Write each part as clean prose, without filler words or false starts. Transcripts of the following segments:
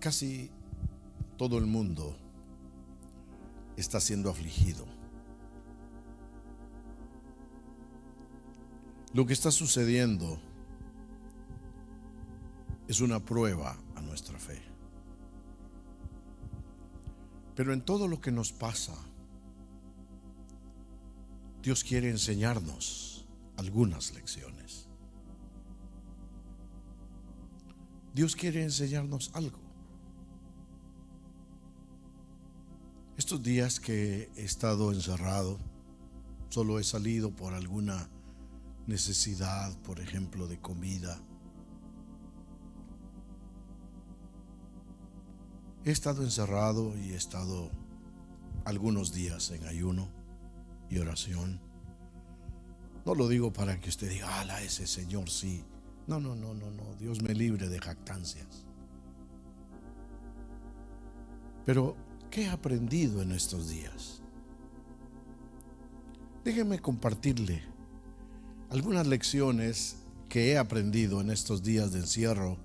Casi todo el mundo está siendo afligido. Lo que está sucediendo es una prueba a nuestra fe. Pero en todo lo que nos pasa, Dios quiere enseñarnos algunas lecciones. Dios quiere enseñarnos algo. Estos días que he estado encerrado, solo he salido por alguna necesidad, por ejemplo, de comida. He estado encerrado y he estado algunos días en ayuno y oración. No lo digo para que usted diga, ala, ese señor sí. No, Dios me libre de jactancias. Pero, ¿qué he aprendido en estos días? Déjeme compartirle algunas lecciones que he aprendido en estos días de encierro.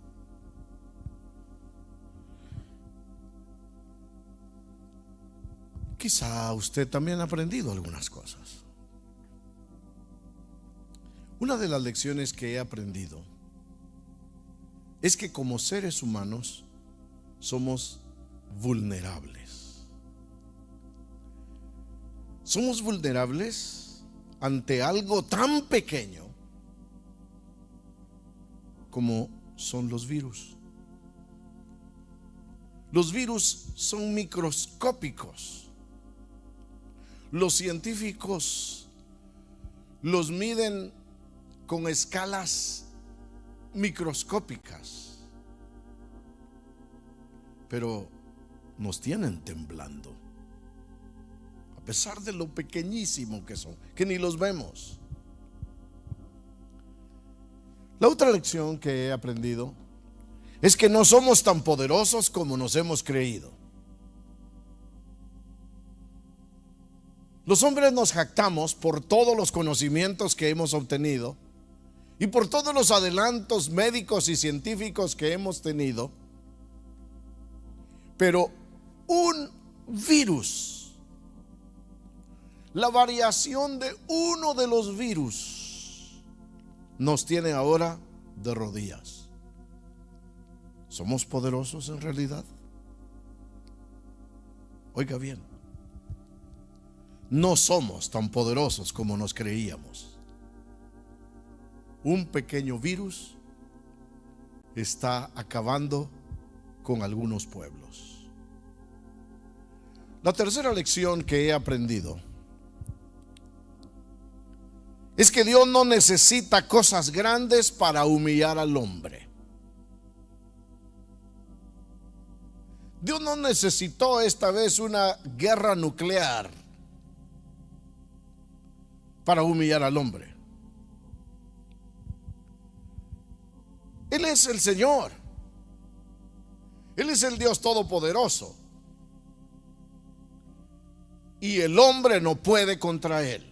Quizá usted también ha aprendido algunas cosas. Una de las lecciones que he aprendido es que como seres humanos somos vulnerables. Somos vulnerables ante algo tan pequeño como son los virus. Los virus son microscópicos. Los científicos los miden con escalas microscópicas, pero nos tienen temblando, a pesar de lo pequeñísimo que son, que ni los vemos. La otra lección que he aprendido es que no somos tan poderosos como nos hemos creído. Los hombres nos jactamos por todos los conocimientos que hemos obtenido y por todos los adelantos médicos y científicos que hemos tenido, pero un virus, la variación de uno de los virus, nos tiene ahora de rodillas. ¿Somos poderosos en realidad? Oiga bien, no somos tan poderosos como nos creíamos. Un pequeño virus está acabando con algunos pueblos. La tercera lección que he aprendido es que Dios no necesita cosas grandes para humillar al hombre. Dios no necesitó esta vez una guerra nuclear para humillar al hombre. Él es el Señor. Él es el Dios Todopoderoso. Y el hombre no puede contra Él.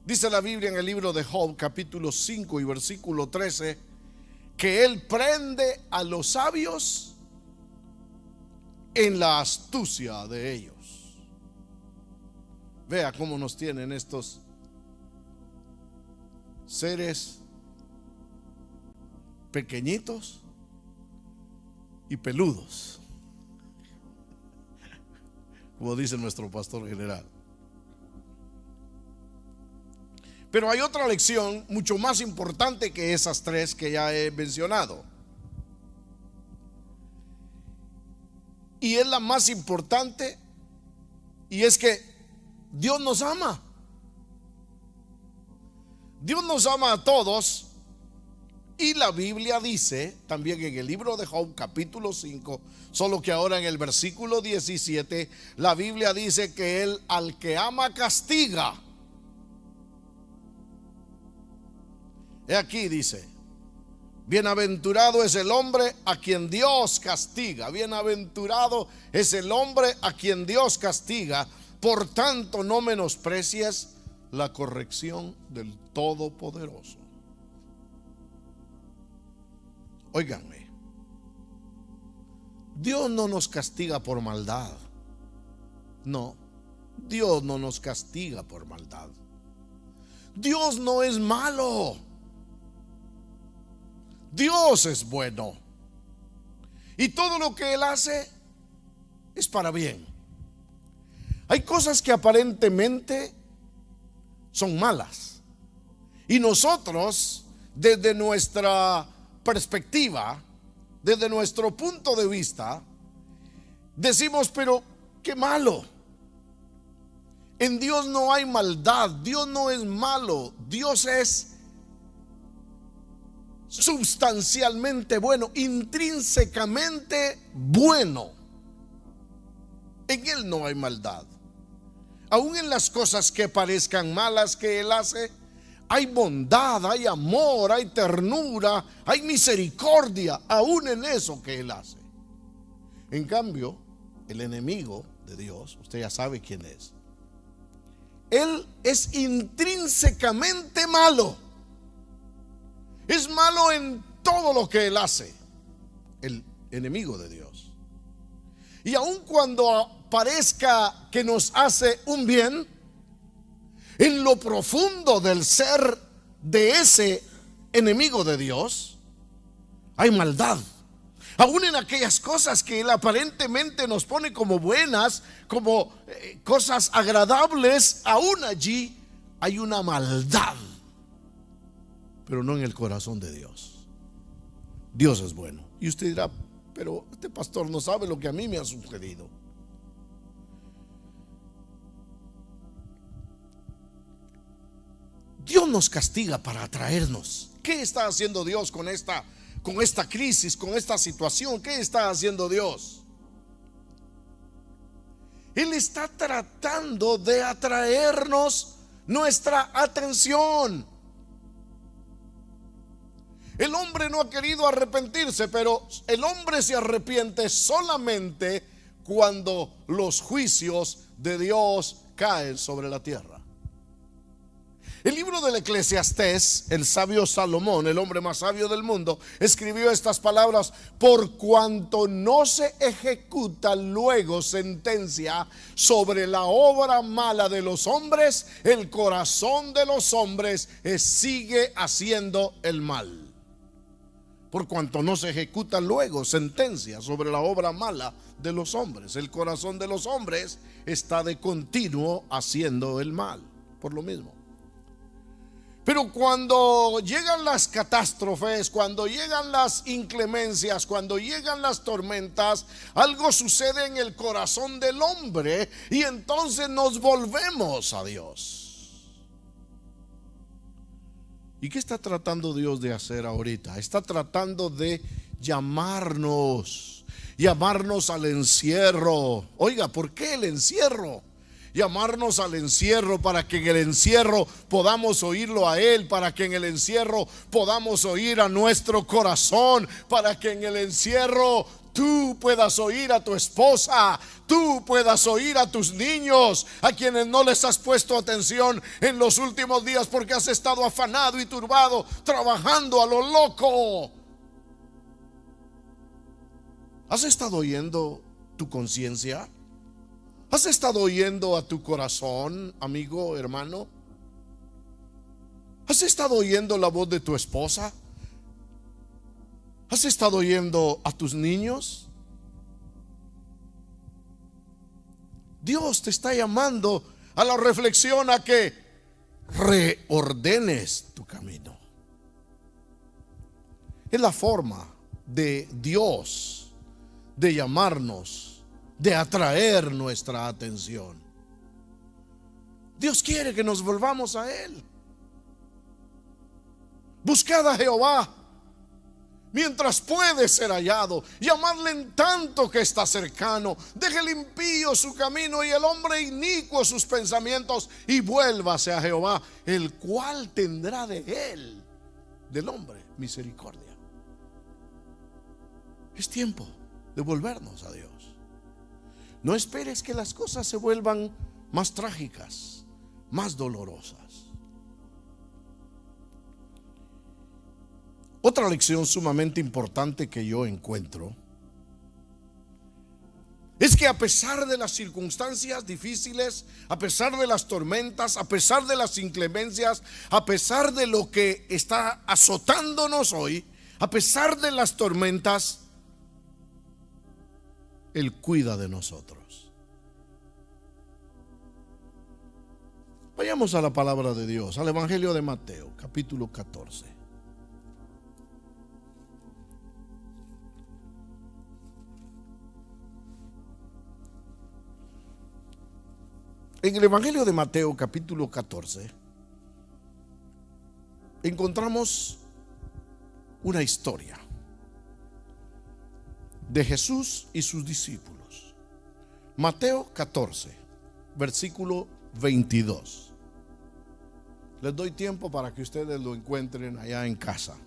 Dice la Biblia en el libro de Job, capítulo 5 y versículo 13, que Él prende a los sabios en la astucia de ellos. Vea cómo nos tienen estos seres pequeñitos y peludos, como dice nuestro pastor general. Pero hay otra lección mucho más importante que esas tres que ya he mencionado, y es la más importante, y es que Dios nos ama. Dios nos ama a todos. Y la Biblia dice también en el libro de Job capítulo 5, solo que ahora en el versículo 17, la Biblia dice que Él al que ama castiga. He aquí dice, bienaventurado es el hombre a quien Dios castiga. Bienaventurado es el hombre a quien Dios castiga. Por tanto, no menosprecies la corrección del Todopoderoso. Óiganme, Dios no nos castiga por maldad. No, Dios no nos castiga por maldad. Dios no es malo. Dios es bueno. Y todo lo que Él hace es para bien. Hay cosas que aparentemente son malas. Y nosotros, desde nuestra perspectiva, desde nuestro punto de vista, decimos, pero qué malo. En Dios no hay maldad. Dios no es malo. Dios es sustancialmente bueno, intrínsecamente bueno. En Él no hay maldad. Aún en las cosas que parezcan malas que Él hace, hay bondad, hay amor, hay ternura, hay misericordia, aún en eso que Él hace. En cambio, el enemigo de Dios, usted ya sabe quién es. Él es intrínsecamente malo. Es malo en todo lo que Él hace, el enemigo de Dios. Y aun cuando parezca que nos hace un bien, en lo profundo del ser de ese enemigo de Dios hay maldad. Aún en aquellas cosas que Él aparentemente nos pone como buenas, como cosas agradables, aún allí hay una maldad, pero no en el corazón de Dios. Dios es bueno. Y usted dirá, pero este pastor no sabe lo que a mí me ha sucedido. Dios nos castiga para atraernos. ¿Qué está haciendo Dios con esta crisis, con esta situación? ¿Qué está haciendo Dios? Él está tratando de atraernos nuestra atención. El hombre no ha querido arrepentirse, pero el hombre se arrepiente solamente cuando los juicios de Dios caen sobre la tierra. El libro del Eclesiastés, el sabio Salomón, el hombre más sabio del mundo, escribió estas palabras: por cuanto no se ejecuta luego sentencia sobre la obra mala de los hombres, el corazón de los hombres sigue haciendo el mal. Por cuanto no se ejecuta luego sentencia sobre la obra mala de los hombres, el corazón de los hombres está de continuo haciendo el mal. Por lo mismo. Pero cuando llegan las catástrofes, cuando llegan las inclemencias, cuando llegan las tormentas, algo sucede en el corazón del hombre y entonces nos volvemos a Dios. ¿Y qué está tratando Dios de hacer ahorita? Está tratando de llamarnos al encierro. Oiga, ¿por qué el encierro? Llamarnos al encierro para que en el encierro podamos oírlo a Él, para que en el encierro podamos oír a nuestro corazón, para que en el encierro tú puedas oír a tu esposa, tú puedas oír a tus niños, a quienes no les has puesto atención en los últimos días porque has estado afanado y turbado, trabajando a lo loco. ¿Has estado oyendo tu conciencia? ¿Has estado oyendo a tu corazón, amigo, hermano? ¿Has estado oyendo la voz de tu esposa? ¿Has estado oyendo a tus niños? Dios te está llamando a la reflexión, a que reordenes tu camino. Es la forma de Dios de llamarnos, de atraer nuestra atención. Dios quiere que nos volvamos a Él. Buscad a Jehová mientras puede ser hallado, llamadle en tanto que está cercano. Deje el impío su camino y el hombre inicuo sus pensamientos, y vuélvase a Jehová, el cual tendrá de él, del hombre, misericordia. Es tiempo de volvernos a Dios. No esperes que las cosas se vuelvan más trágicas, más dolorosas. Otra lección sumamente importante que yo encuentro es que a pesar de las circunstancias difíciles, a pesar de las tormentas, a pesar de las inclemencias, a pesar de lo que está azotándonos hoy, a pesar de las tormentas, Él cuida de nosotros. Vayamos a la palabra de Dios, al Evangelio de Mateo, capítulo 14. En el Evangelio de Mateo, capítulo 14, encontramos una historia de Jesús y sus discípulos. Mateo 14, versículo 22. Les doy tiempo para que ustedes lo encuentren allá en casa.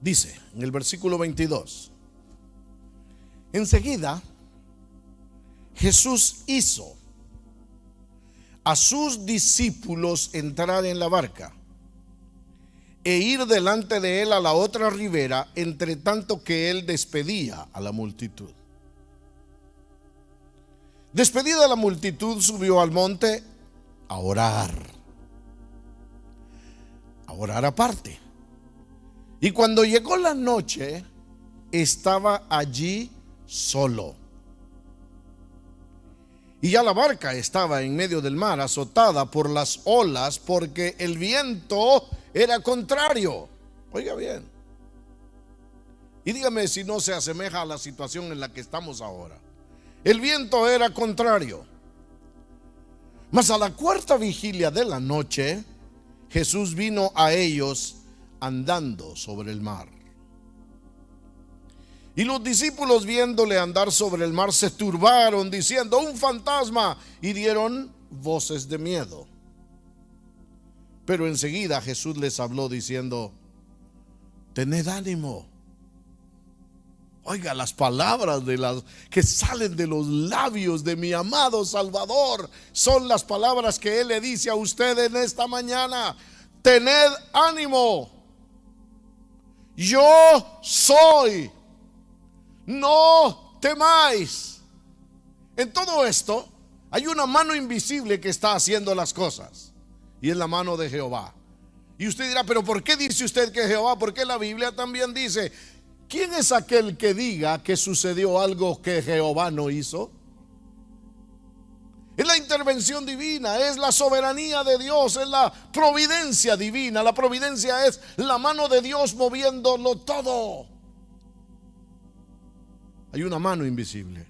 Dice en el versículo 22: enseguida Jesús hizo a sus discípulos entrar en la barca e ir delante de él a la otra ribera, entre tanto que él despedía a la multitud. Despedida la multitud, subió al monte a orar aparte. Y cuando llegó la noche, estaba allí solo. Y ya la barca estaba en medio del mar, azotada por las olas, porque el viento era contrario. Oiga bien. Y dígame si no se asemeja a la situación en la que estamos ahora. El viento era contrario. Mas a la cuarta vigilia de la noche, Jesús vino a ellos andando sobre el mar. Y los discípulos, viéndole andar sobre el mar, se turbaron, diciendo: un fantasma, y dieron voces de miedo. Pero enseguida Jesús les habló diciendo: tened ánimo. Oiga, las palabras que salen de los labios de mi amado Salvador son las palabras que Él le dice a usted en esta mañana. Tened ánimo. Yo soy. No temáis. En todo esto hay una mano invisible que está haciendo las cosas, y es la mano de Jehová. Y usted dirá: pero ¿por qué dice usted que Jehová? Porque la Biblia también dice: ¿quién es aquel que diga que sucedió algo que Jehová no hizo? Es la intervención divina, es la soberanía de Dios, es la providencia divina. La providencia es la mano de Dios moviéndolo todo. Hay una mano invisible,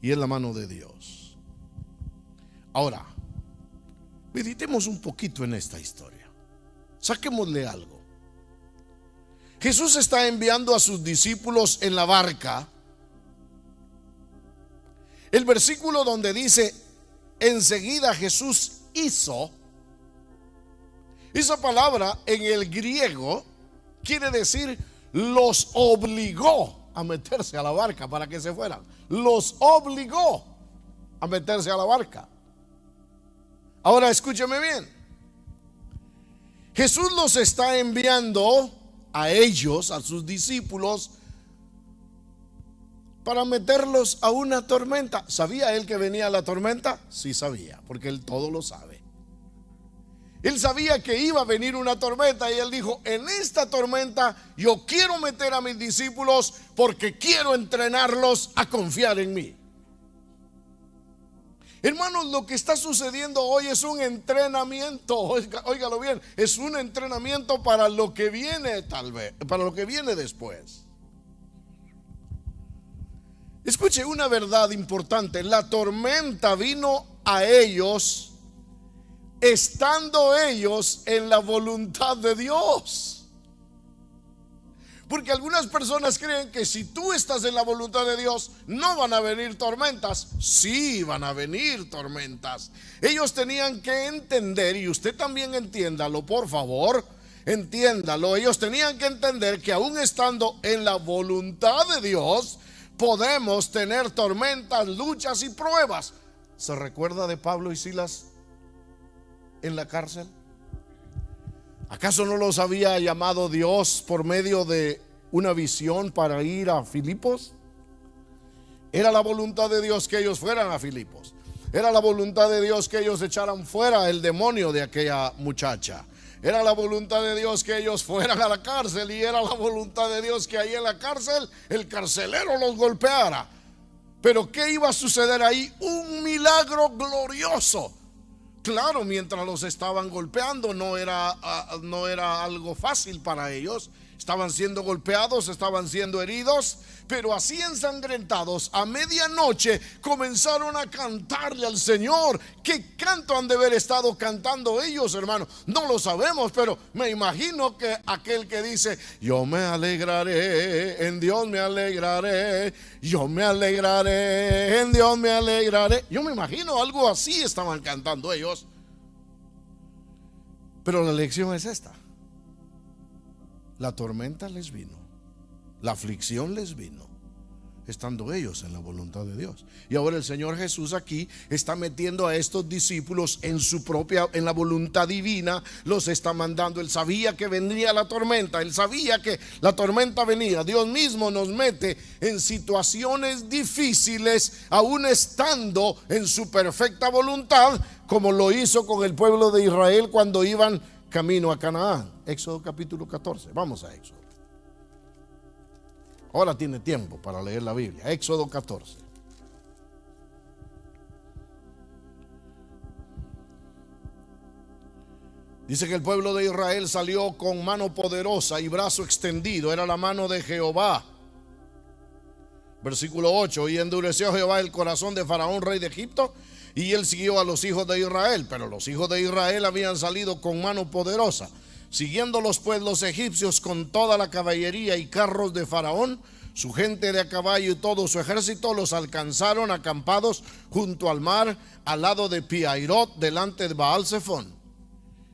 y es la mano de Dios. Ahora, meditemos un poquito en esta historia. Saquémosle algo. Jesús está enviando a sus discípulos en la barca. El versículo donde dice: enseguida Jesús hizo, esa palabra en el griego quiere decir los obligó a meterse a la barca para que se fueran. Los obligó a meterse a la barca. Ahora escúcheme bien. Jesús los está enviando a ellos, a sus discípulos, para meterlos a una tormenta. ¿Sabía él que venía la tormenta? Sí sabía, porque él todo lo sabe. Él sabía que iba a venir una tormenta, y él dijo: en esta tormenta yo quiero meter a mis discípulos porque quiero entrenarlos a confiar en mí. Hermanos, lo que está sucediendo hoy es un entrenamiento. Óigalo bien, es un entrenamiento para lo que viene, tal vez, para lo que viene después. Escuche una verdad importante: la tormenta vino a ellos estando ellos en la voluntad de Dios. Porque algunas personas creen que si tú estás en la voluntad de Dios no van a venir tormentas. Sí, van a venir tormentas. Ellos tenían que entender, y usted también entiéndalo, por favor, entiéndalo. Ellos tenían que entender que aún estando en la voluntad de Dios podemos tener tormentas, luchas y pruebas. ¿Se recuerda de Pablo y Silas en la cárcel? ¿Acaso no los había llamado Dios por medio de una visión para ir a Filipos? Era la voluntad de Dios que ellos fueran a Filipos. Era la voluntad de Dios que ellos echaran fuera el demonio de aquella muchacha. Era la voluntad de Dios que ellos fueran a la cárcel, y era la voluntad de Dios que ahí en la cárcel el carcelero los golpeara. Pero ¿qué iba a suceder ahí? Un milagro glorioso. Claro, mientras los estaban golpeando no era algo fácil para ellos. Estaban siendo golpeados, estaban siendo heridos, pero así ensangrentados, a medianoche comenzaron a cantarle al Señor. ¿Qué canto han de haber estado cantando ellos, hermano? No lo sabemos, pero me imagino que aquel que dice: yo me alegraré, en Dios me alegraré, yo me alegraré, en Dios me alegraré. Yo me imagino algo así estaban cantando ellos. Pero la lección es esta: la tormenta les vino, la aflicción les vino, estando ellos en la voluntad de Dios. Y ahora el Señor Jesús aquí está metiendo a estos discípulos en la voluntad divina. Los está mandando. Él sabía que vendría la tormenta, él sabía que la tormenta venía. Dios mismo nos mete en situaciones difíciles, aún estando en su perfecta voluntad, como lo hizo con el pueblo de Israel cuando iban camino a Canaán. Éxodo capítulo 14. Vamos a Éxodo. Ahora tiene tiempo para leer la Biblia. Éxodo 14. Dice que el pueblo de Israel salió con mano poderosa y brazo extendido. Era la mano de Jehová. Versículo 8. Y endureció Jehová el corazón de Faraón, rey de Egipto, y él siguió a los hijos de Israel. Pero los hijos de Israel habían salido con mano poderosa, siguiéndolos pues los egipcios con toda la caballería y carros de Faraón, su gente de a caballo y todo su ejército. Los alcanzaron acampados junto al mar, al lado de Pi-Hahirot, delante de Baal-Zephón.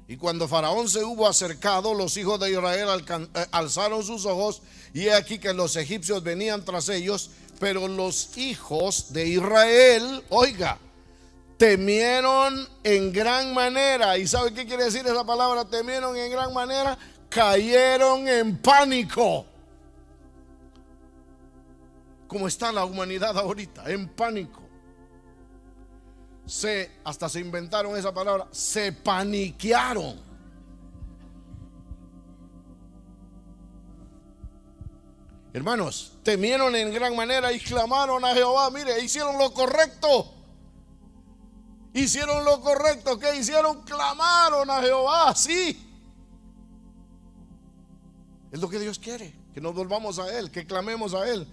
Y cuando Faraón se hubo acercado, los hijos de Israel alzaron sus ojos, y he aquí que los egipcios venían tras ellos. Pero los hijos de Israel, oiga, temieron en gran manera. ¿Y sabe qué quiere decir esa palabra? Temieron en gran manera. Cayeron en pánico. ¿Cómo está la humanidad ahorita? En pánico. Hasta se inventaron esa palabra. Se paniquearon. Hermanos, temieron en gran manera y clamaron a Jehová. Mire, hicieron lo correcto. Hicieron lo correcto. ¿Qué hicieron? Clamaron a Jehová. Sí. Es lo que Dios quiere, que nos volvamos a Él, que clamemos a Él.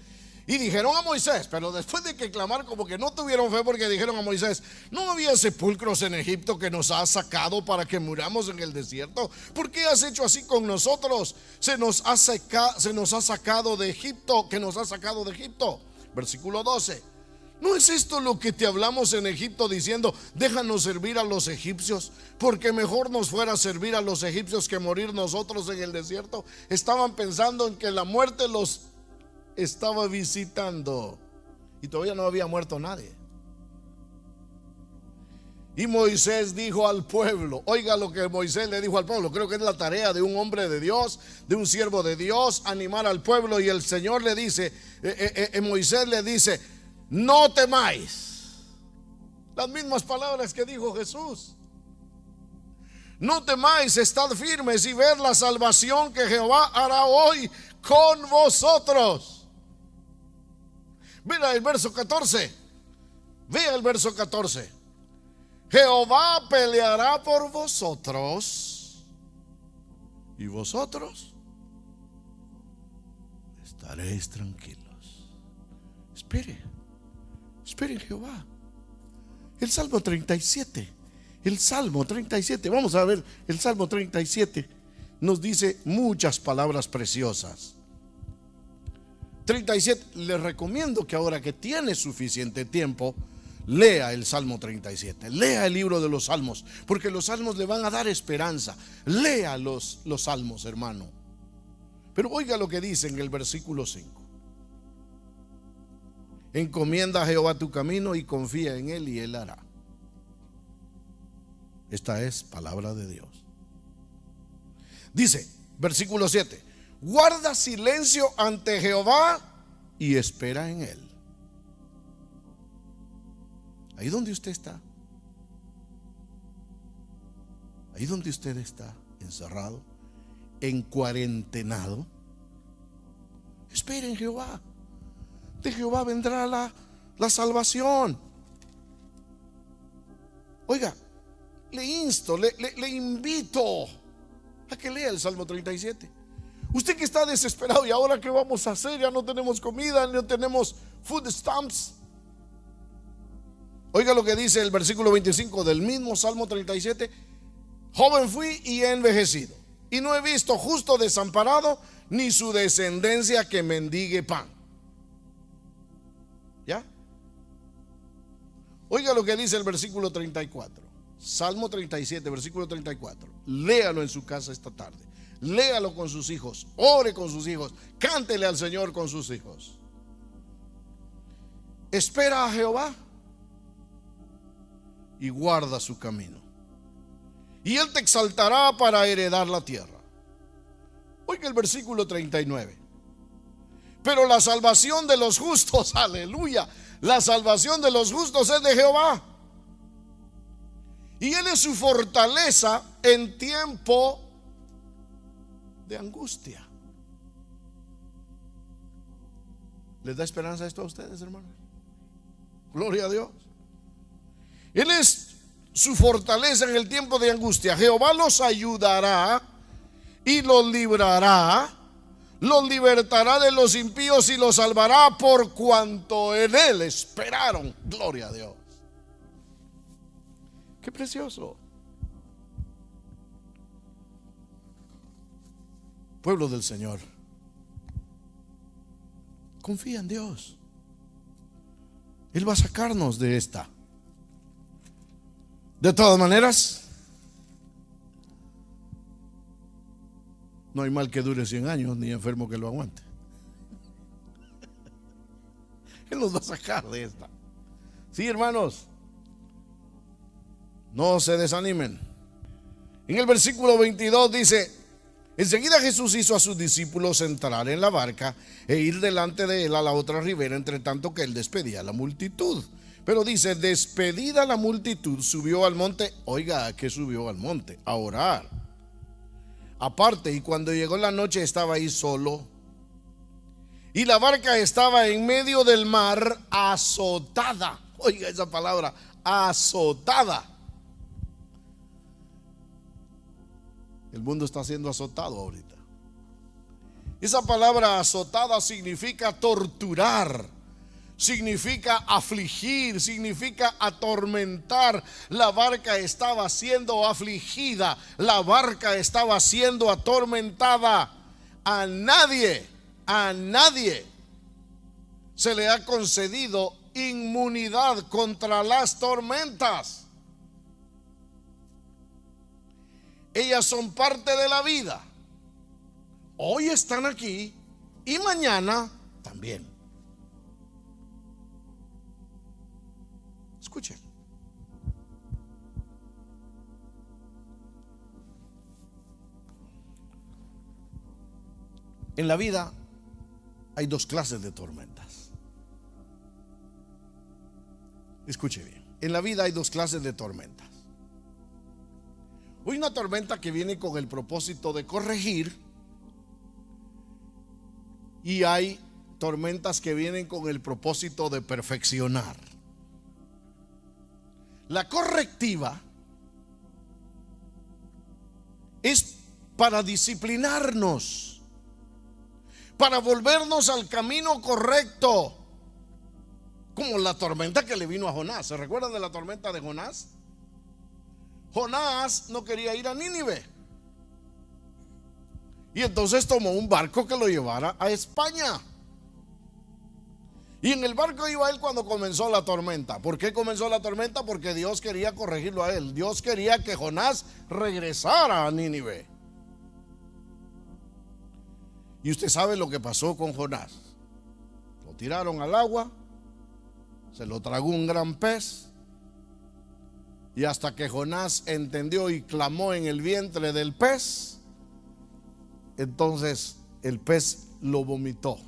Y dijeron a Moisés, pero después de que clamar, como que no tuvieron fe, porque dijeron a Moisés: ¿no había sepulcros en Egipto que nos has sacado para que muramos en el desierto? ¿Por qué has hecho así con nosotros? Se nos ha sacado de Egipto, que nos ha sacado de Egipto. Versículo 12. ¿No es esto lo que te hablamos en Egipto, diciendo: déjanos servir a los egipcios, porque mejor nos fuera servir a los egipcios que morir nosotros en el desierto? Estaban pensando en que la muerte los estaba visitando, y todavía no había muerto nadie. Y Moisés dijo al pueblo, oiga lo que Moisés le dijo al pueblo. Creo que es la tarea de un hombre de Dios, de un siervo de Dios, animar al pueblo. Y el Señor le dice, Moisés le dice: no temáis. Las mismas palabras que dijo Jesús. No temáis, estad firmes y ved la salvación que Jehová hará hoy con vosotros. Mira el verso 14. Vea el verso 14. Jehová peleará por vosotros, y vosotros estaréis tranquilos. Espere en Jehová. El Salmo 37. El Salmo 37. Vamos a ver, el Salmo 37 nos dice muchas palabras preciosas. 37. Les recomiendo que ahora que tiene suficiente tiempo, lea el Salmo 37. Lea el libro de los Salmos, porque los Salmos le van a dar esperanza. Lea los Salmos, hermano. Pero oiga lo que dice en el versículo 5. Encomienda a Jehová tu camino y confía en Él, y Él hará. Esta es palabra de Dios. Dice, versículo 7, guarda silencio ante Jehová y espera en él. Ahí donde usted está, ahí donde usted está encerrado, encuarentenado, espere en Jehová. De Jehová vendrá la salvación. Oiga, le insto, le invito a que lea el Salmo 37. Usted que está desesperado, y ahora qué vamos a hacer, ya no tenemos comida, no tenemos food stamps. Oiga lo que dice el versículo 25 del mismo Salmo 37. Joven fui y he envejecido, y no he visto justo desamparado, ni su descendencia que mendigue pan. ¿Ya? Oiga lo que dice el versículo 34. Salmo 37, versículo 34. Léalo en su casa esta tarde. Léalo con sus hijos. Ore con sus hijos. Cántele al Señor con sus hijos. Espera a Jehová y guarda su camino, y Él te exaltará para heredar la tierra. Oiga el versículo 39. Pero la salvación de los justos, aleluya, la salvación de los justos es de Jehová, y Él es su fortaleza en tiempo de angustia. ¿Les da esperanza esto a ustedes, hermanos? Gloria a Dios. Él es su fortaleza en el tiempo de angustia. Jehová los ayudará y los librará, los libertará de los impíos y los salvará por cuanto en Él esperaron. Gloria a Dios. Qué precioso. Pueblo del Señor, confía en Dios. Él va a sacarnos de esta. De todas maneras, no hay mal que dure 100 años, ni enfermo que lo aguante. Él nos va a sacar de esta. Sí, hermanos, no se desanimen. En el versículo 22 dice: enseguida Jesús hizo a sus discípulos entrar en la barca e ir delante de él a la otra ribera, entre tanto que él despedía a la multitud. Pero dice, despedida la multitud, subió al monte. Oiga, ¿a qué subió al monte? A orar. Aparte, y cuando llegó la noche estaba ahí solo. Y la barca estaba en medio del mar, azotada. Oiga esa palabra, azotada. El mundo está siendo azotado ahorita. Esa palabra azotada significa torturar, significa afligir, significa atormentar. La barca estaba siendo afligida, la barca estaba siendo atormentada. A nadie se le ha concedido inmunidad contra las tormentas. Ellas son parte de la vida. Hoy están aquí y mañana también. Escuchen. En la vida hay dos clases de tormentas. Escuche bien. En la vida hay dos clases de tormentas. Hay una tormenta que viene con el propósito de corregir, y hay tormentas que vienen con el propósito de perfeccionar. La correctiva es para disciplinarnos, para volvernos al camino correcto, como la tormenta que le vino a Jonás. ¿Se recuerdan de la tormenta de Jonás? Jonás no quería ir a Nínive, y entonces tomó un barco que lo llevara a España. Y en el barco iba él cuando comenzó la tormenta. ¿Por qué comenzó la tormenta? Porque Dios quería corregirlo a él. Dios quería que Jonás regresara a Nínive. Y usted sabe lo que pasó con Jonás. Lo tiraron al agua, se lo tragó un gran pez, y hasta que Jonás entendió y clamó en el vientre del pez, Entonces el pez lo vomitó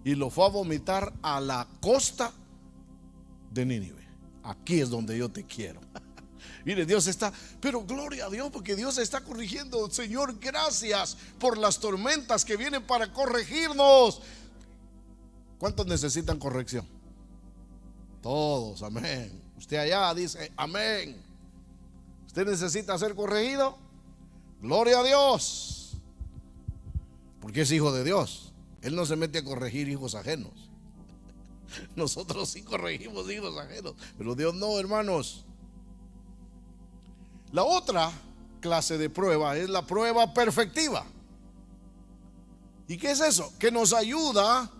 y lo fue a vomitar a la costa de Nínive. Aquí es donde yo te quiero. Mire, Dios está, pero gloria a Dios, porque Dios está corrigiendo. Señor, gracias por las tormentas que vienen para corregirnos. ¿Cuántos necesitan corrección? Todos, amén. Usted allá dice amén. ¿Usted necesita ser corregido? Gloria a Dios, porque es hijo de Dios. Él no se mete a corregir hijos ajenos. Nosotros sí corregimos hijos ajenos, pero Dios no, hermanos. La otra clase de prueba es la prueba perfectiva. ¿Y qué es eso? Que nos ayuda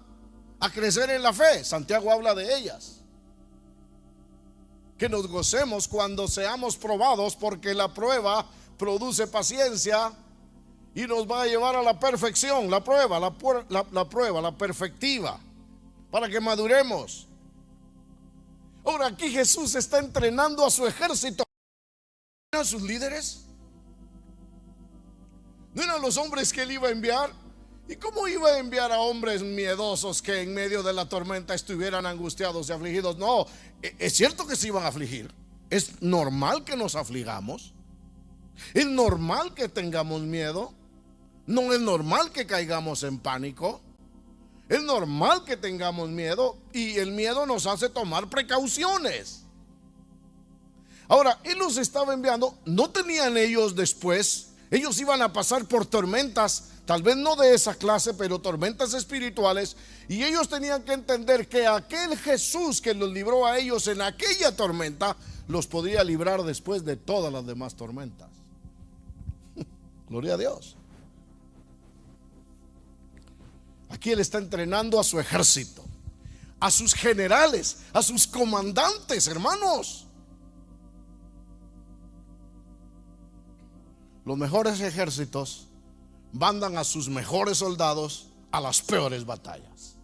a crecer en la fe. Santiago habla de ellas. Que nos gocemos cuando seamos probados, porque la prueba produce paciencia y nos va a llevar a la perfección. La prueba, la perfectiva, para que maduremos. Ahora aquí Jesús está entrenando a su ejército. ¿No eran sus líderes? ¿No eran los hombres que él iba a enviar? ¿Y cómo iba a enviar a hombres miedosos que en medio de la tormenta estuvieran angustiados y afligidos? No, es cierto que se iban a afligir. Es normal que nos afligamos. Es normal que tengamos miedo. No es normal que caigamos en pánico. Es normal que tengamos miedo, y el miedo nos hace tomar precauciones. Ahora, él los estaba enviando. No tenían ellos después, ellos iban a pasar por tormentas, tal vez no de esa clase, pero tormentas espirituales. Y ellos tenían que entender que aquel Jesús que los libró a ellos en aquella tormenta, los podría librar después de todas las demás tormentas. Gloria a Dios. Aquí él está entrenando a su ejército, a sus generales, a sus comandantes, hermanos. Los mejores ejércitos mandan a sus mejores soldados a las peores batallas.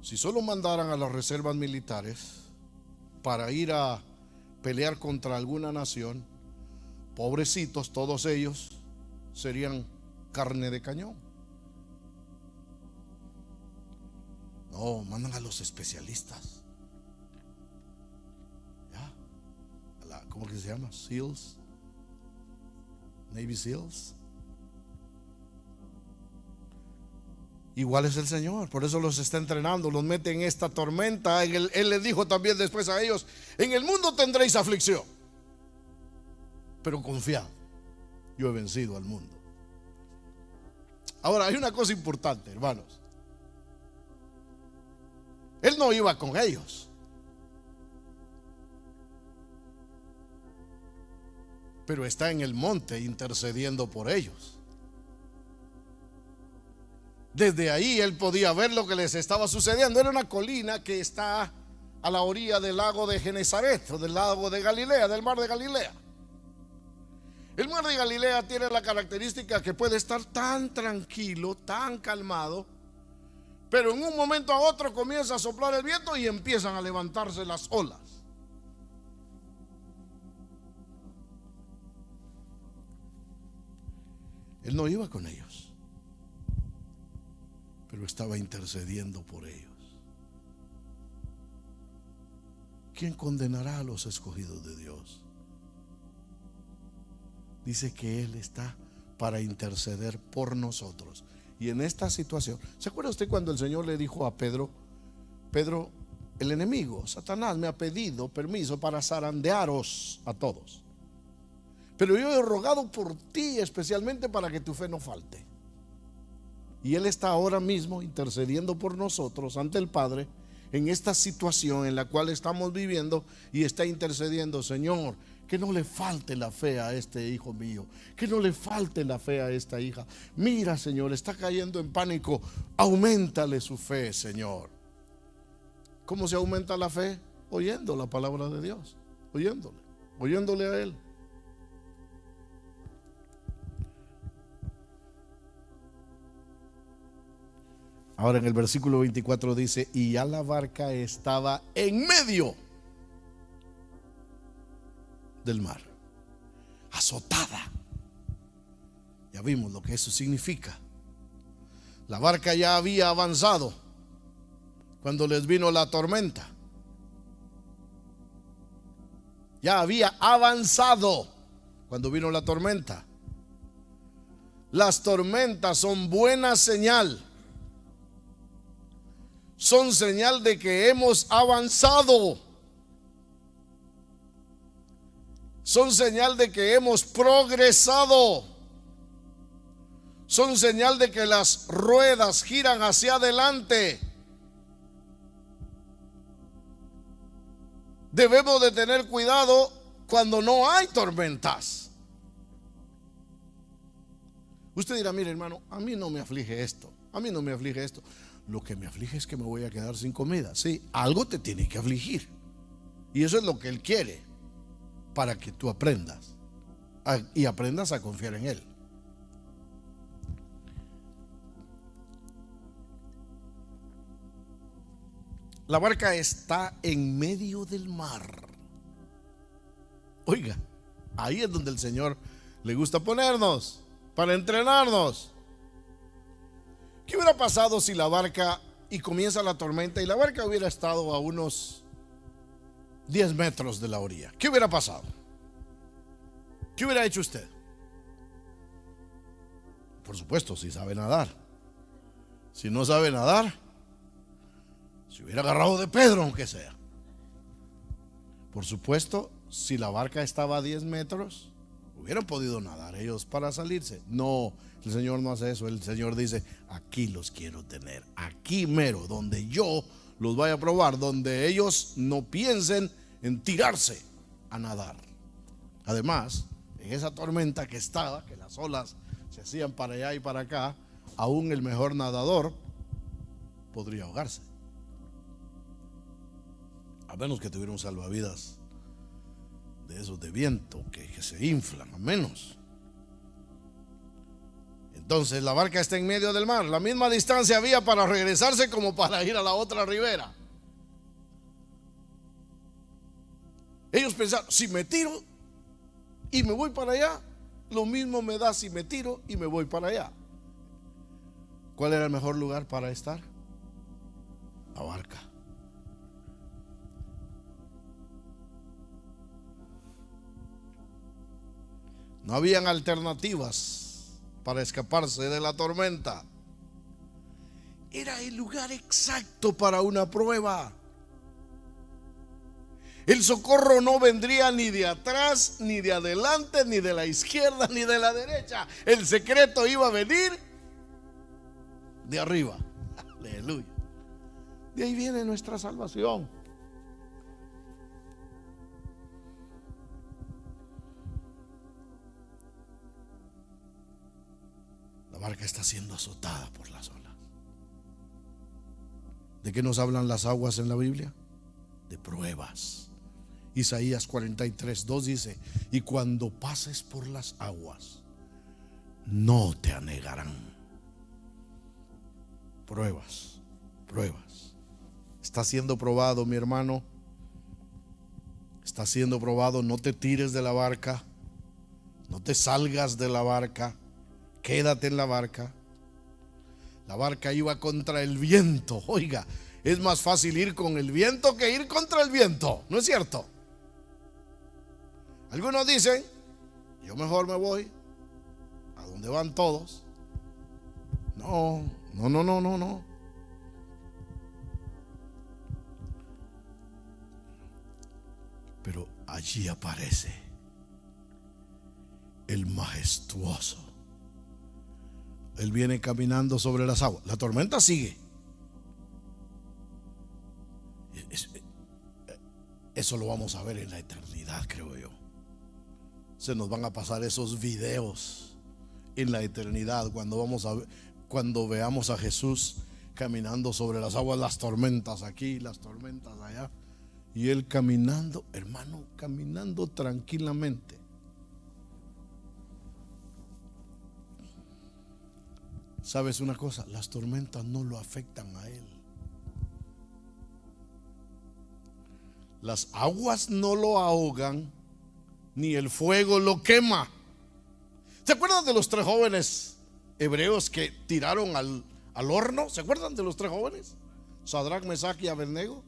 Si solo mandaran a las reservas militares para ir a pelear contra alguna nación, pobrecitos, todos ellos serían carne de cañón. No, mandan a los especialistas. ¿Cómo que se llama? SEALs, Navy SEALs. Igual es el Señor, por eso los está entrenando, los mete en esta tormenta. Él les dijo también después a ellos: en el mundo tendréis aflicción, pero confiad, yo he vencido al mundo. Ahora hay una cosa importante, hermanos. Él no iba con ellos, pero está en el monte intercediendo por ellos. Desde ahí él podía ver lo que les estaba sucediendo. Era una colina que está a la orilla del lago de Genesaret, o del lago de Galilea, del mar de Galilea. El mar de Galilea tiene la característica que puede estar tan tranquilo, tan calmado, pero en un momento a otro comienza a soplar el viento y empiezan a levantarse las olas. Él no iba con ellos, pero estaba intercediendo por ellos. ¿Quién condenará a los escogidos de Dios? Dice que Él está para interceder por nosotros. Y en esta situación, ¿se acuerda usted cuando el Señor le dijo a Pedro: Pedro, el enemigo, Satanás, me ha pedido permiso para zarandearos a todos, pero yo he rogado por ti especialmente para que tu fe no falte? Y Él está ahora mismo intercediendo por nosotros ante el Padre en esta situación en la cual estamos viviendo, y está intercediendo: Señor, que no le falte la fe a este hijo mío, que no le falte la fe a esta hija. Mira, Señor, está cayendo en pánico, auméntale su fe, Señor. ¿Cómo se aumenta la fe? Oyendo la palabra de Dios, oyéndole a Él. Ahora en el versículo 24 dice: y ya la barca estaba en medio del mar. azotada. Ya vimos lo que eso significa. La barca ya había avanzado cuando les vino la tormenta. Ya había avanzado cuando vino la tormenta. Las tormentas son buena señal. Son señal de que hemos avanzado. Son señal de que hemos progresado. Son señal de que las ruedas giran hacia adelante. Debemos de tener cuidado cuando no hay tormentas. Usted dirá, mire hermano, a mí no me aflige esto, a mí no me aflige esto. Lo que me aflige es que me voy a quedar sin comida. Sí, algo te tiene que afligir. Y eso es lo que Él quiere, para que tú aprendas y aprendas a confiar en Él. La barca está en medio del mar. Oiga, ahí es donde el Señor le gusta ponernos, para entrenarnos. ¿Qué hubiera pasado si la barca, y comienza la tormenta, y la barca hubiera estado a unos 10 metros de la orilla? ¿Qué hubiera pasado? ¿Qué hubiera hecho usted? Por supuesto, si sabe nadar. Si no sabe nadar, se hubiera agarrado de Pedro, aunque sea. Por supuesto, si la barca estaba a 10 metros, hubieran podido nadar ellos para salirse. No, el Señor no hace eso. El Señor dice, aquí los quiero tener, aquí mero, donde yo los vaya a probar, donde ellos no piensen en tirarse a nadar. Además, en esa tormenta que estaba, que las olas se hacían para allá y para acá, aún el mejor nadador podría ahogarse, a menos que tuviera un salvavidas de esos de viento que se inflan, a menos. Entonces la barca está en medio del mar. La misma distancia había para regresarse como para ir a la otra ribera. Ellos pensaron, si me tiro y me voy para allá, lo mismo me da si me tiro y me voy para allá. ¿Cuál era el mejor lugar para estar? La barca. No habían alternativas para escaparse de la tormenta. Era el lugar exacto para una prueba. El socorro no vendría ni de atrás, ni de adelante, ni de la izquierda, ni de la derecha. El secreto iba a venir de arriba. Aleluya. De ahí viene nuestra salvación. La barca está siendo azotada por las olas. ¿De qué nos hablan las aguas en la Biblia? De pruebas. Isaías 43:2 dice: y cuando pases por las aguas, no te anegarán. Pruebas, pruebas. Está siendo probado, mi hermano. Está siendo probado. No te tires de la barca. No te salgas de la barca. Quédate en la barca. La barca iba contra el viento. Oiga, es más fácil ir con el viento que ir contra el viento, ¿no es cierto? Algunos dicen: yo mejor me voy a donde van todos. No. Pero allí aparece el majestuoso. Él viene caminando sobre las aguas. La tormenta sigue. Eso lo vamos a ver en la eternidad, creo yo. Se nos van a pasar esos videos en la eternidad cuando veamos a Jesús caminando sobre las aguas, las tormentas aquí, las tormentas allá, y Él caminando, hermano, caminando tranquilamente. ¿Sabes una cosa? Las tormentas no lo afectan a Él. Las aguas no lo ahogan, ni el fuego lo quema. ¿Se acuerdan de los 3 jóvenes hebreos que tiraron al horno? ¿Se acuerdan de los 3 jóvenes? Sadrach, Mesach y Abednego,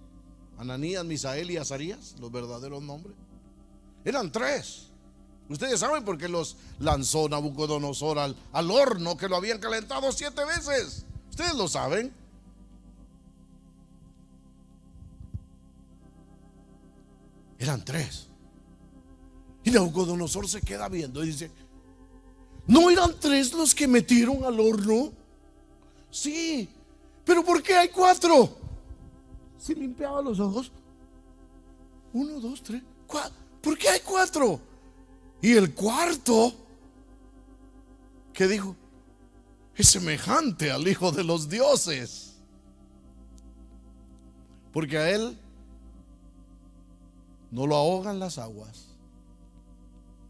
Ananías, Misael y Azarías, los verdaderos nombres. Eran 3. Ustedes saben por qué los lanzó Nabucodonosor al horno, que lo habían calentado 7 veces. Ustedes lo saben. Eran 3. Y Nabucodonosor se queda viendo y dice: ¿no eran 3 los que metieron al horno? Sí, pero ¿por qué hay 4? Se limpiaba los ojos. 1, 2, 3, 4. ¿Por qué hay 4? Y el cuarto, ¿qué dijo? Es semejante al Hijo de los dioses, porque a él no lo ahogan las aguas,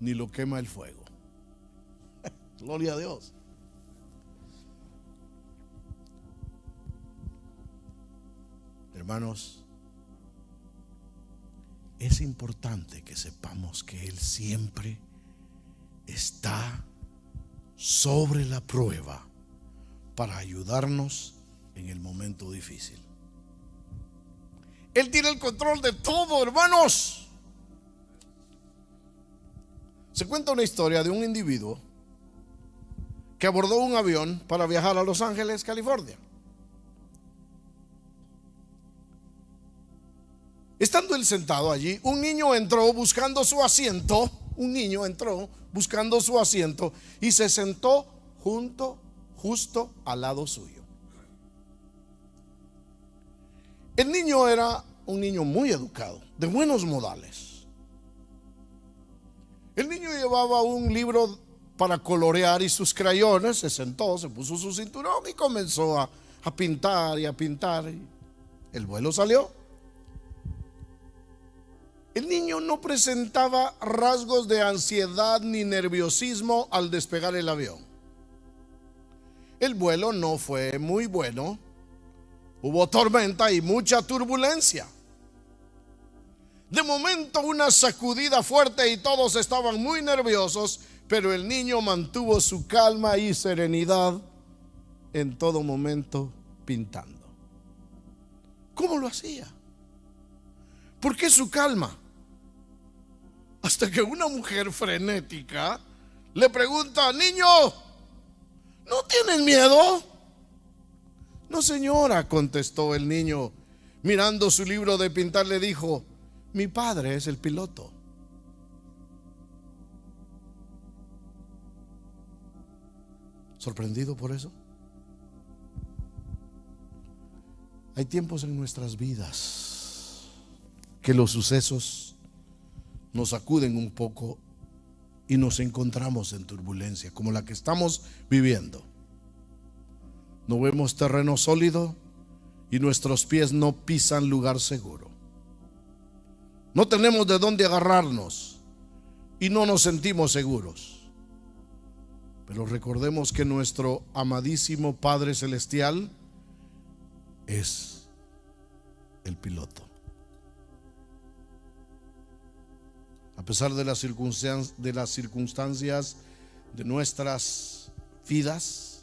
ni lo quema el fuego. Gloria a Dios. Hermanos, es importante que sepamos que Él siempre está sobre la prueba para ayudarnos en el momento difícil. Él tiene el control de todo, hermanos. Se cuenta una historia de un individuo que abordó un avión para viajar a Los Ángeles, California. Estando él sentado allí, un niño entró buscando su asiento. Un niño entró buscando su asiento y se sentó justo al lado suyo. El niño era un niño muy educado, de buenos modales. El niño llevaba un libro para colorear y sus crayones. Se sentó, se puso su cinturón y comenzó a pintar y a pintar. El vuelo salió. El niño no presentaba rasgos de ansiedad ni nerviosismo al despegar el avión. El vuelo no fue muy bueno. Hubo tormenta y mucha turbulencia. De momento una sacudida fuerte y todos estaban muy nerviosos, pero el niño mantuvo su calma y serenidad en todo momento pintando. ¿Cómo lo hacía? ¿Por qué su calma? Hasta que una mujer frenética le pregunta: niño, ¿no tienes miedo? No, señora, contestó el niño. Mirando su libro de pintar, le dijo: mi padre es el piloto. ¿Sorprendido por eso? Hay tiempos en nuestras vidas que los sucesos nos sacuden un poco y nos encontramos en turbulencia como la que estamos viviendo. No vemos terreno sólido y nuestros pies no pisan lugar seguro. No tenemos de dónde agarrarnos y no nos sentimos seguros. Pero recordemos que nuestro amadísimo Padre Celestial es el piloto. A pesar de las circunstancias de nuestras vidas,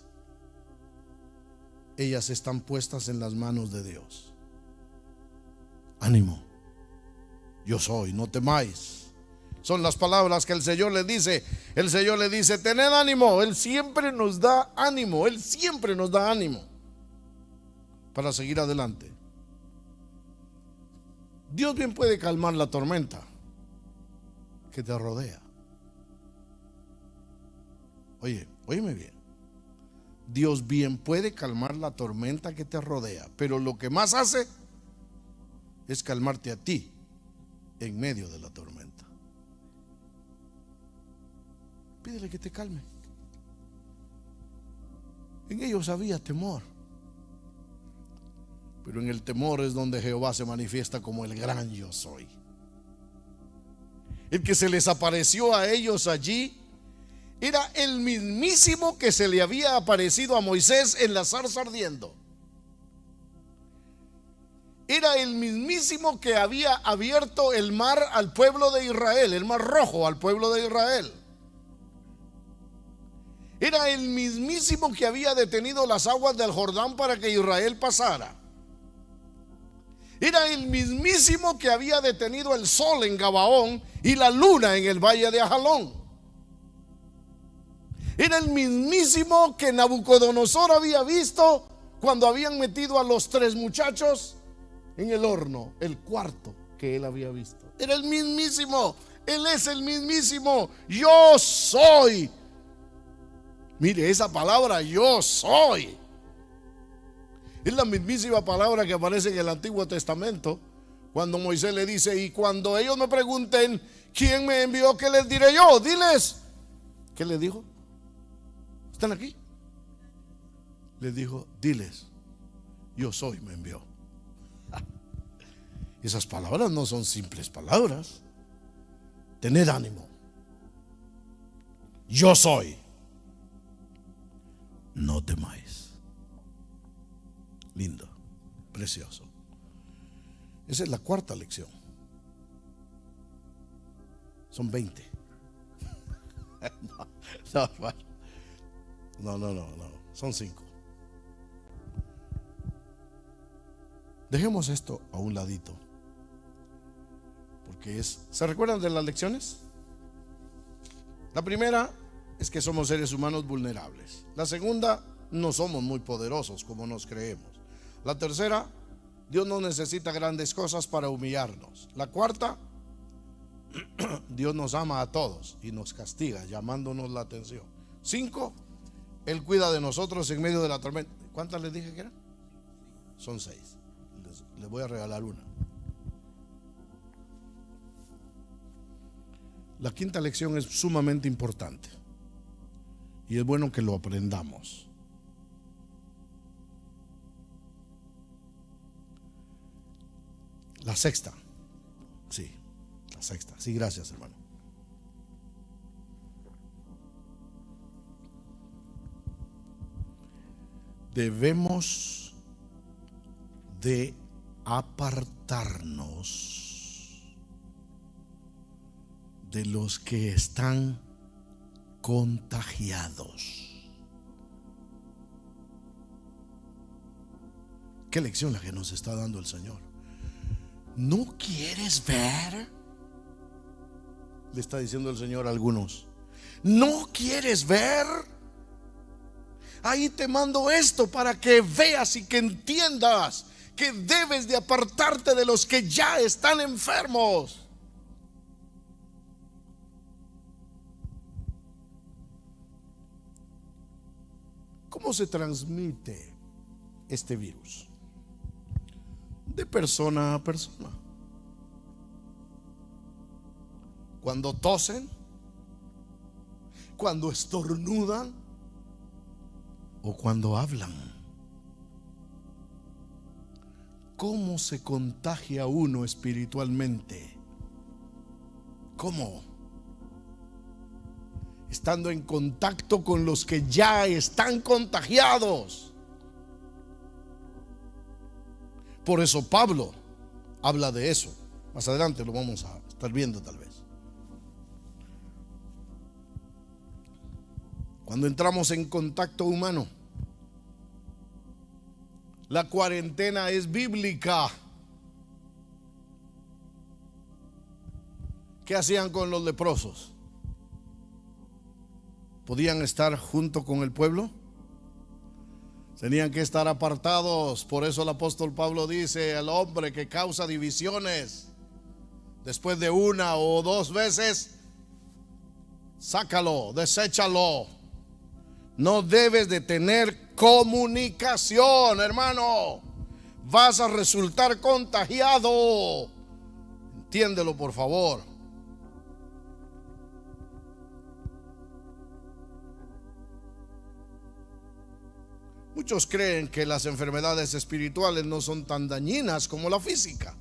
ellas están puestas en las manos de Dios. Ánimo, yo soy, no temáis. Son las palabras que el Señor le dice. El Señor le dice: tened ánimo. Él siempre nos da ánimo. Él siempre nos da ánimo para seguir adelante. Dios bien puede calmar la tormenta que te rodea. Óyeme bien. Dios bien puede calmar la tormenta que te rodea, pero lo que más hace es calmarte a ti en medio de la tormenta. Pídele que te calme. En ellos había temor, pero en el temor es donde Jehová se manifiesta como el gran yo soy. El que se les apareció a ellos allí era el mismísimo que se le había aparecido a Moisés en la zarza ardiendo. era el mismísimo que había abierto el mar al pueblo de Israel, el mar rojo al pueblo de Israel. Era el mismísimo que había detenido las aguas del Jordán para que Israel pasara. Era el mismísimo que había detenido el sol en Gabaón y la luna en el valle de Ajalón. Era el mismísimo que Nabucodonosor había visto cuando habían metido a los 3 muchachos en el horno, el cuarto que él había visto. Era el mismísimo. Él es el mismísimo. Yo soy. Mire, esa palabra yo soy es la mismísima palabra que aparece en el Antiguo Testamento cuando Moisés le dice: y cuando ellos me pregunten quién me envió, ¿qué les diré yo? Diles. ¿Qué les dijo? ¿Están aquí? Les dijo: diles, yo soy, me envió. Esas palabras no son simples palabras. Tened ánimo. Yo soy. No temáis. Lindo, precioso. Esa es la 4ª lección. Son 20. No, son 5. Dejemos esto a un ladito, porque ¿se recuerdan de las lecciones? La primera es que somos seres humanos vulnerables. La segunda, no somos muy poderosos como nos creemos. La tercera, Dios no necesita grandes cosas para humillarnos. La cuarta, Dios nos ama a todos y nos castiga llamándonos la atención. 5, Él cuida de nosotros en medio de la tormenta. ¿Cuántas les dije que eran? Son 6. Les voy a regalar una. La 5ª lección es sumamente importante y es bueno que lo aprendamos. La 6ª. Sí, la 6ª. Sí, gracias, hermano. Debemos de apartarnos de los que están contagiados. Qué lección la que nos está dando el Señor. ¿No quieres ver? Le está diciendo el Señor a algunos. ¿No quieres ver? Ahí te mando esto para que veas y que entiendas que debes de apartarte de los que ya están enfermos. ¿Cómo se transmite este virus? De persona a persona. Cuando tosen, cuando estornudan o cuando hablan. ¿Cómo se contagia uno espiritualmente? ¿Cómo? Estando en contacto con los que ya están contagiados. Por eso Pablo habla de eso. Más adelante lo vamos a estar viendo tal vez. Cuando entramos en contacto humano, la cuarentena es bíblica. ¿Qué hacían con los leprosos? ¿Podían estar junto con el pueblo? Tenían que estar apartados. Por eso el apóstol Pablo dice: el hombre que causa divisiones, después de 1 o 2 veces, sácalo, deséchalo. No debes de tener comunicación, hermano. Vas a resultar contagiado. Entiéndelo, por favor. Muchos creen que las enfermedades espirituales no son tan dañinas como la física,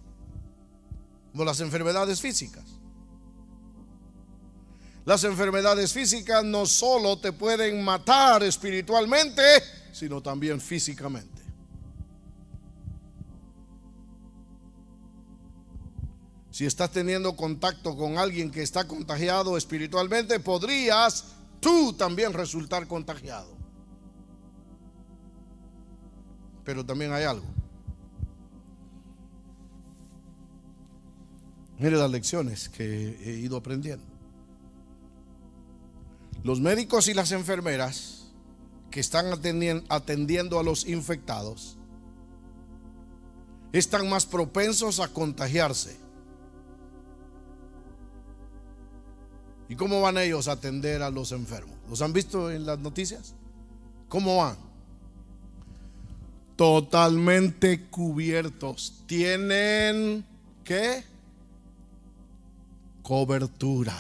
como las enfermedades físicas. Las enfermedades físicas no solo te pueden matar espiritualmente, sino también físicamente. Si estás teniendo contacto con alguien que está contagiado espiritualmente, podrías tú también resultar contagiado. Pero también hay algo. Mire las lecciones que he ido aprendiendo. Los médicos y las enfermeras que están atendiendo a los infectados están más propensos a contagiarse. ¿Y cómo van ellos a atender a los enfermos? ¿Los han visto en las noticias? ¿Cómo van? Totalmente cubiertos. ¿Tienen qué? Cobertura.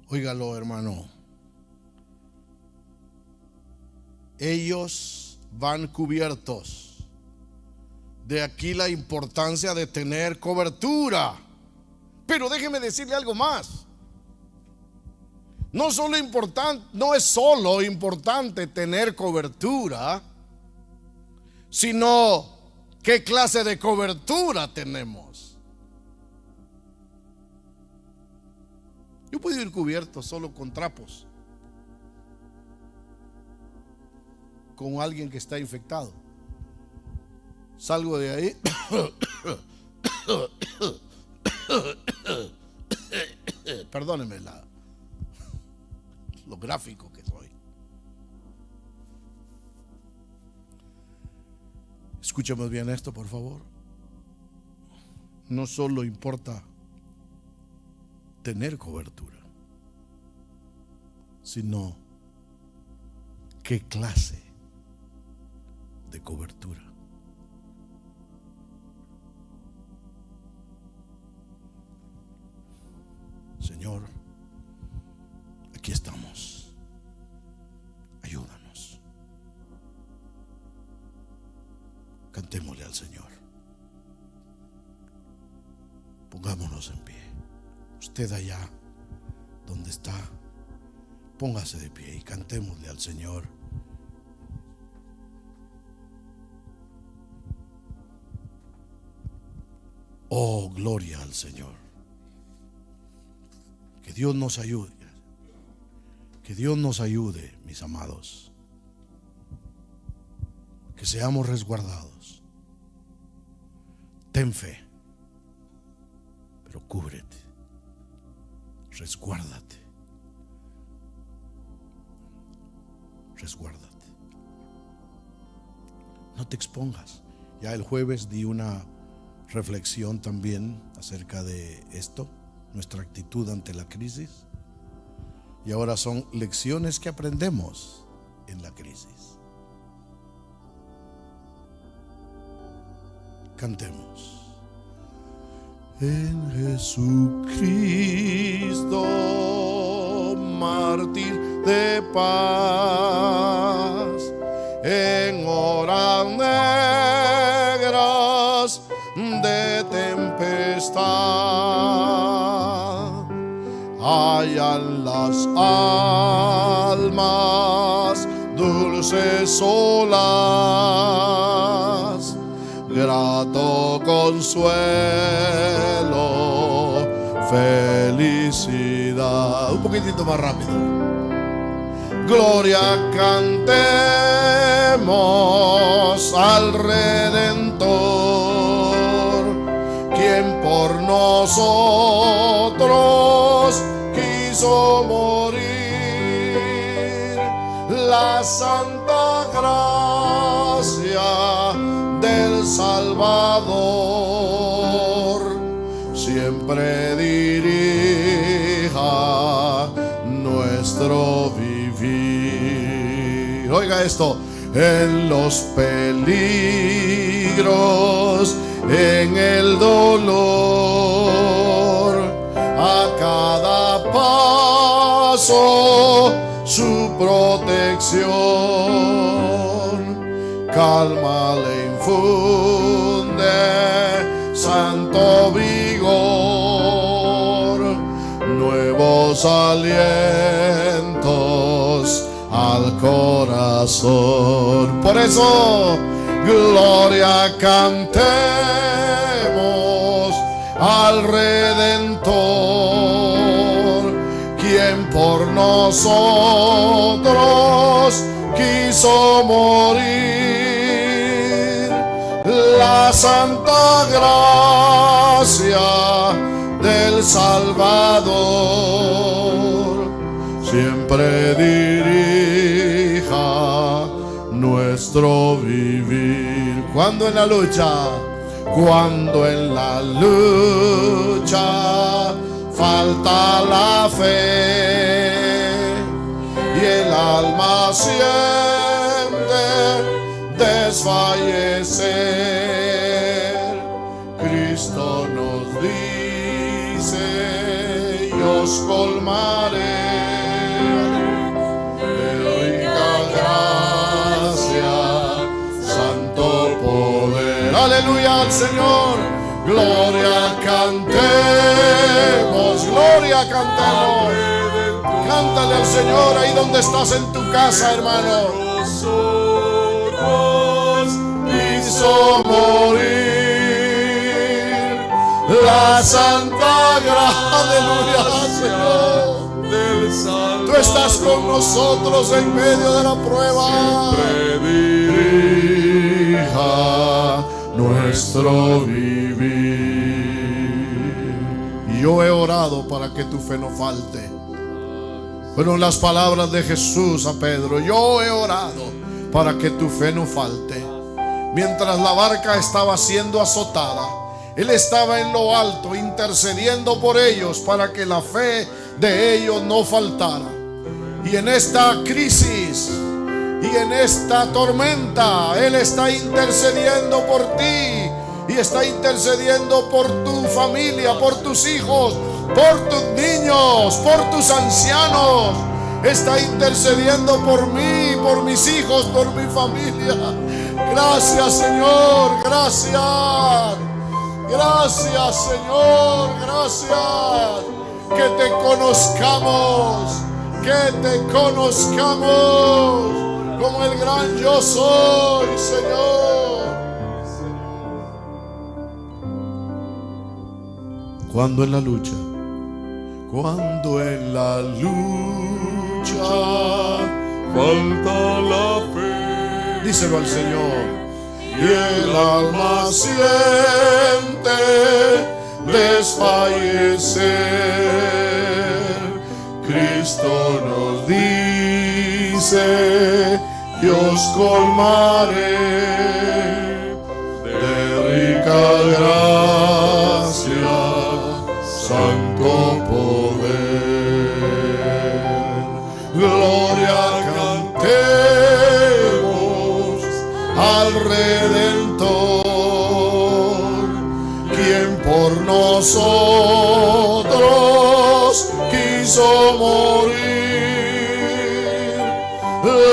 Óigalo, hermano. Ellos van cubiertos. De aquí la importancia de tener cobertura. Pero déjeme decirle algo más. No es solo importante tener cobertura, sino qué clase de cobertura tenemos. Yo puedo ir cubierto solo con trapos, con alguien que está infectado. Salgo de ahí perdónenme lo gráfico que soy. Escúchame bien esto, por favor. No solo importa tener cobertura, sino qué clase de cobertura. Señor, aquí estamos. Ayúdanos. Cantémosle al Señor. Pongámonos en pie. Usted allá donde está, póngase de pie y cantémosle al Señor. Oh, gloria al Señor. Que Dios nos ayude. Que Dios nos ayude, mis amados. Que seamos resguardados. Ten fe, pero cúbrete. Resguárdate. Resguárdate. No te expongas. Ya el jueves di una reflexión también acerca de esto, nuestra actitud ante la crisis. Y ahora son lecciones que aprendemos en la crisis. Cantemos. En Jesucristo, mártir de paz, en horas negras de tempestad, hallan las almas dulces solas, grato consuelo, felicidad. Un poquitito más rápido. Gloria cantemos al Redentor, quien por nosotros quiso morir. La santa gracia del Salvador siempre dirija nuestro vivir. Oiga esto: en los peligros, en el dolor, a cada paso su protección, calma le infunde santo vigor, nuevos alientos al corazón. Por eso Gloria cantemos al Redentor, quien por nosotros quiso morir. La santa gracia del Salvador siempre dirija nuestro vivir. Cuando en la lucha falta la fe y el alma siente desfallecer, Cristo nos dice: yo os colmaré de rica gracia, santo poder. Aleluya al Señor. Gloria cantemos, gloria cantemos. Cántale al Señor ahí donde estás en tu casa, hermano. Quiso morir la santa gracia, aleluya, Señor. Tú estás con nosotros en medio de la prueba. Siempre dirija nuestro vivir. Y yo he orado para que tu fe no falte. Fueron las palabras de Jesús a Pedro: yo he orado para que tu fe no falte. Mientras la barca estaba siendo azotada, Él estaba en lo alto intercediendo por ellos para que la fe de ellos no faltara. Y en esta crisis y en esta tormenta, Él está intercediendo por ti y está intercediendo por tu familia, por tus hijos, por tus niños, por tus ancianos. Está intercediendo por mí, por mis hijos, por mi familia. Gracias, Señor, gracias. Gracias, Señor, gracias. Que te conozcamos, como el gran yo soy, Señor. Cuando en la lucha falta la fe, díselo al Señor. Y el alma siente desfallecer, Cristo nos dice: yo os colmaré de rica gracia, santo poder. Gloria cantemos al Redentor, quien por nosotros quiso morir.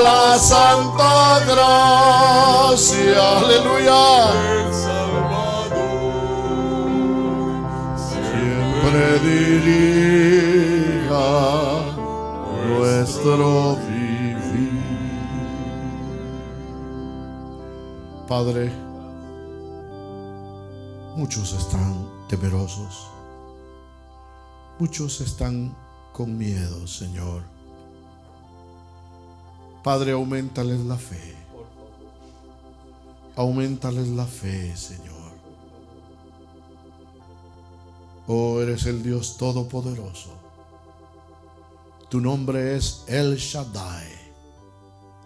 La santa gracia, aleluya, del Salvador siempre dirija nuestro vivir. Padre, muchos están temerosos, muchos están con miedo, Señor. Padre, auméntales la fe. Auméntales la fe, Señor. Oh, eres el Dios Todopoderoso. Tu nombre es El Shaddai,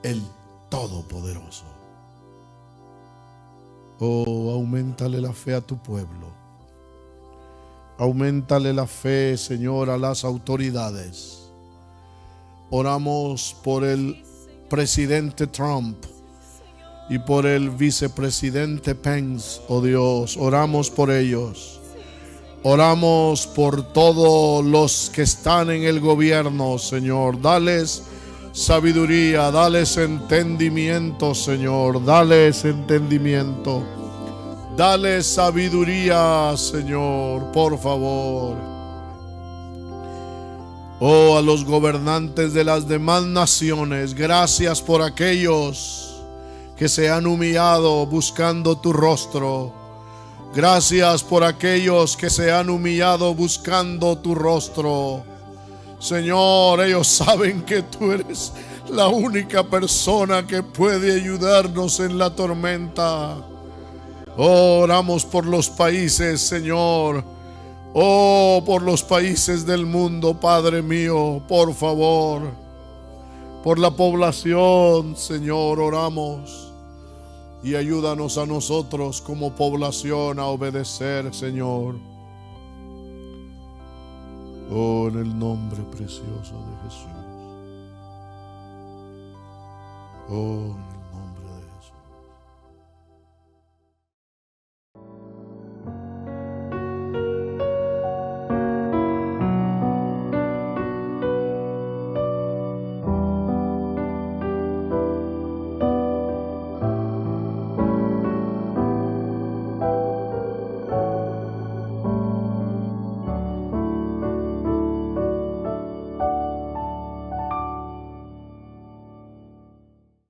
el Todopoderoso. Oh, auméntale la fe a tu pueblo. Auméntale la fe, Señor, a las autoridades. Oramos por el presidente Trump y por el vicepresidente Pence, oh Dios, oramos por ellos. Oramos por todos los que están en el gobierno, Señor. Dales sabiduría, dales entendimiento, Señor. Dales entendimiento. Dales sabiduría, Señor, por favor. Oh, a los gobernantes de las demás naciones, gracias por aquellos que se han humillado buscando tu rostro. Gracias por aquellos que se han humillado buscando tu rostro. Señor, ellos saben que tú eres la única persona que puede ayudarnos en la tormenta. Oramos por los países, Señor. Oh, por los países del mundo, Padre mío, por favor. Por la población, Señor, oramos. Y ayúdanos a nosotros como población a obedecer, Señor. Oh, en el nombre precioso de Jesús. Oh,